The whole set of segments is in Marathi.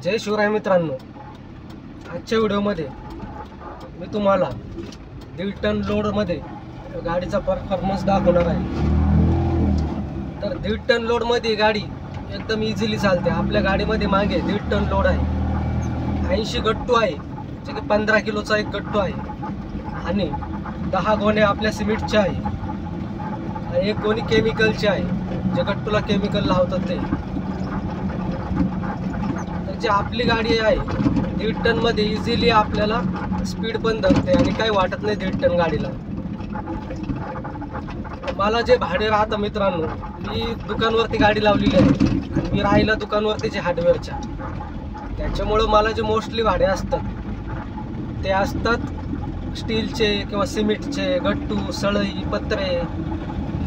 जय शिवराय मित्रांनो, आजच्या व्हिडिओमध्ये मी तुम्हाला 1.5 टन लोडमध्ये गाडीचा परफॉर्मन्स दाखवणार आहे। तर 1.5 टन लोडमध्ये गाडी एकदम इझिली चालते। आपल्या गाडीमध्ये मागे 1.5 टन लोड आहे, 80 गट्टू आहे, जे की 15 किलोचा एक गट्टू आहे आणि 10 गोणे आपल्या सिमेंटचे आहे आणि 1 गोणी केमिकलचे आहे, जे गट्टूला केमिकल लावतात ते। जी आपली गाडी आहे 1.5 टन मध्ये इझिली आपल्याला स्पीड पण धरते आणि काही वाटत नाही 1.5 टन गाडीला। मला जे भाडे राहतं मित्रांनो, मी दुकानवरती गाडी लावलेली आहे आणि मी राहिला दुकानवरतीचे हार्डवेअरच्या, त्याच्यामुळं मला जे मोस्टली भाडे असतात ते असतात स्टीलचे किंवा सिमेंटचे, गट्टू, सळई, पत्रे,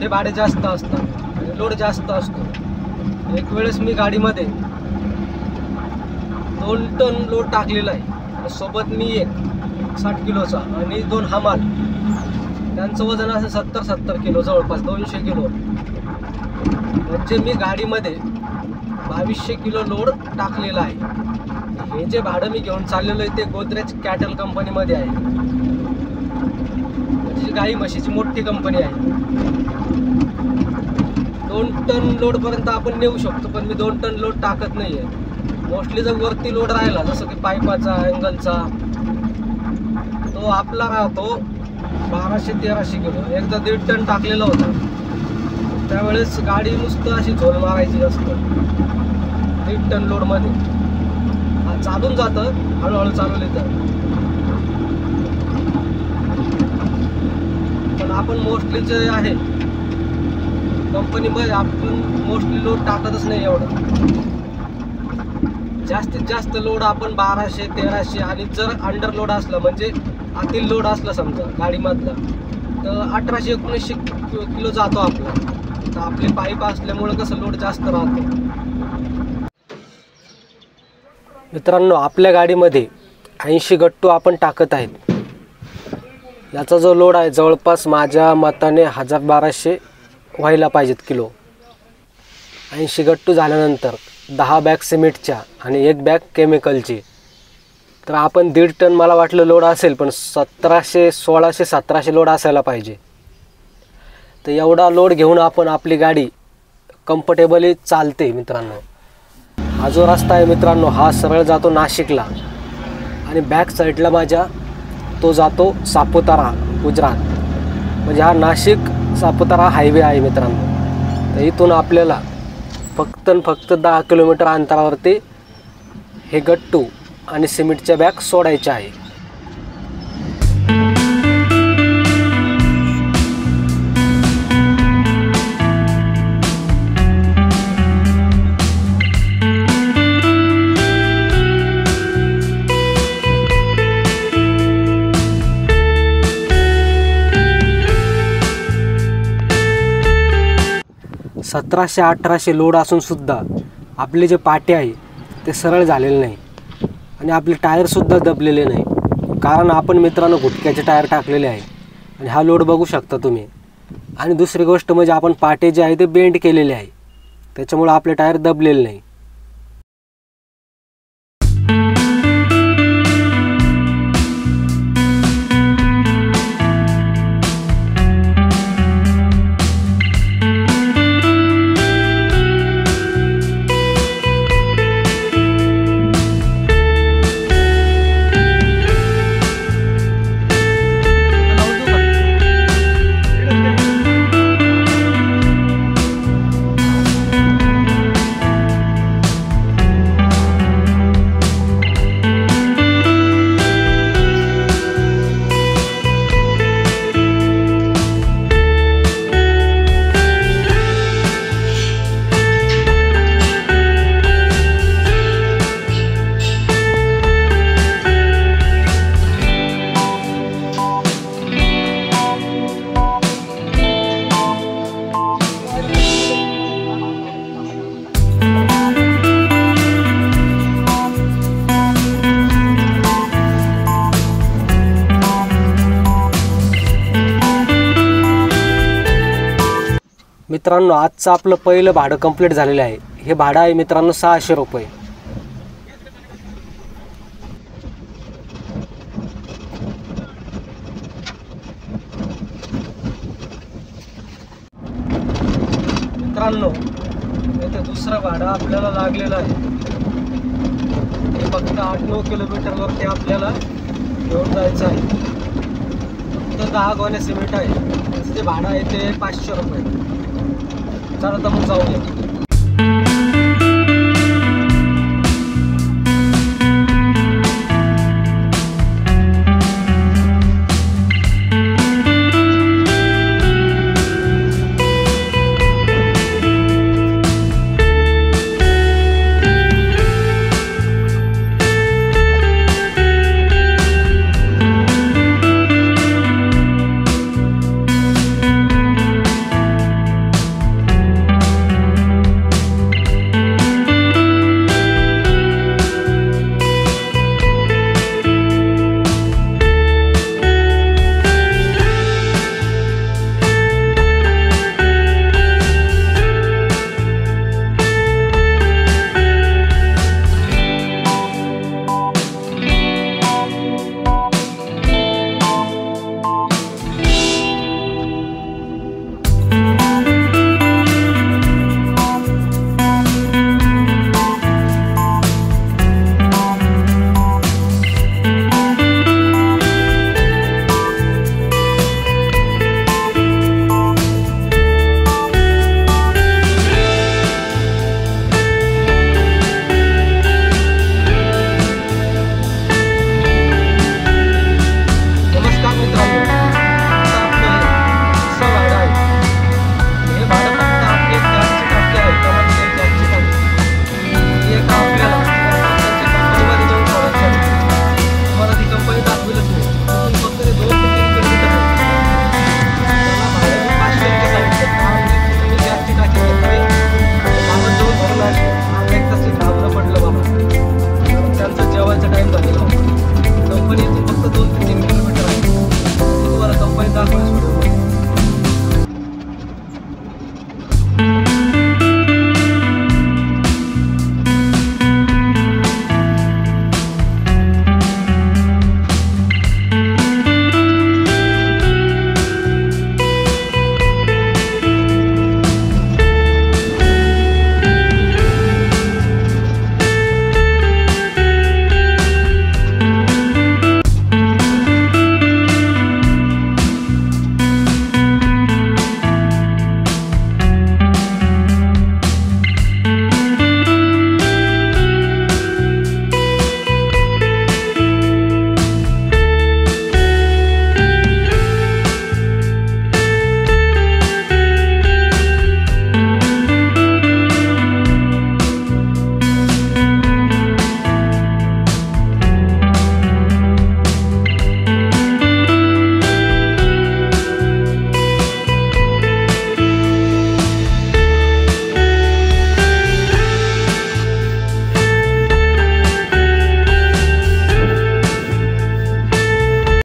हे भाडे जास्त असतात आणि लोड जास्त असतो। एक वेळेस मी गाडीमध्ये 2 टन लोड टाकलेला आहे, सोबत मी एक 60 किलोचा आणि 2 हमाल, त्यांचं वजन असं 70 किलो, जवळपास 200 किलो। म्हणजे मी गाडीमध्ये 2200 किलो लोड टाकलेला आहे। हे जे भाडं मी घेऊन चाललेलो आहे ते गोदरेज कॅटल कंपनीमध्ये आहे, म्हणजे गाई म्हशीची मोठी कंपनी आहे। 2 टन लोडपर्यंत आपण नेऊ शकतो, पण मी 2 टन लोड टाकत नाही आहे। मोस्टली जर वरती लोड राहिला, जसं की पाईपाचा, अँगलचा, तो आपला राहतो 1200-1300 किलो। एकदा 1.5 टन टाकलेला होता, त्यावेळेस गाडी नुसतं अशी झोल मारायची असतं 1.5 टन लोडमध्ये। चालून जातं, हळूहळू चालवले तर, पण आपण मोस्टली जे आहे कंपनीमध्ये आपण मोस्टली लोड टाकतच नाही एवढं। जास्तीत जास्त लोड आपण 1200-1300, आणि जर अंडर लोड असला म्हणजे आतील लोड असला समजा गाडीमधला, तर 1800-1900 किलो जातो आपला। तर आपले पाईप असल्यामुळं कसं लोड जास्त राहतो। मित्रांनो, आपल्या गाडीमध्ये 80 गट्टू आपण टाकत आहेत। याचा जो लोड आहे जवळपास माझ्या मताने 1200 व्हायला पाहिजेत किलो। 80 गट्टू झाल्यानंतर 10 बॅग सिमेंटच्या आणि 1 बॅग केमिकलची, तर आपण 1.5 टन मला वाटलं लोड असेल, पण 1700, 1600, 1700 लोड असायला पाहिजे। तर एवढा लोड घेऊन आपण आपली गाडी कम्फर्टेबली चालते मित्रांनो। हा जो रस्ता आहे मित्रांनो, हा सरळ जातो नाशिकला आणि बॅक साईडला माझ्या तो जातो सापुतारा, गुजरात। म्हणजे हा नाशिक सापुतारा हायवे आहे मित्रांनो। तर इथून आपल्याला फक्त 10 किलोमीटर अंतरावरती हे गट्टू आणि सिमेंटच्या बॅग सोडायच्या आहे। (1700, 1800 लोड असून सुद्धा आपले जे पाटे आहे ते सरळ झालेले नाही आणि आपले टायरसुद्धा दबलेले नाही, कारण आपण मित्रांनो घुटक्याचे टायर टाकलेले आहे आणि हा लोड बघू शकता तुम्ही। आणि दुसरी गोष्ट म्हणजे आपण पाटे जे आहे ते बेंड केलेले आहे, त्याच्यामुळे आपले टायर दबलेले नाही। मित्रांनो आजचं आपलं पहिलं भाडं कंप्लीट झालेलं आहे। हे भाडं आहे मित्रांनो 600 रुपये। मित्रांनो, इथे दुसरं भाडं आपल्याला लागलेलं आहे. हे फक्त 8-9 किलोमीटरवरती आपल्याला घेऊन जायचं आहे. फक्त 10 गोण्या सिमेंट आहे. त्याचं जे भाडं आहे ते 500 रुपये. चला तर मग जाऊया.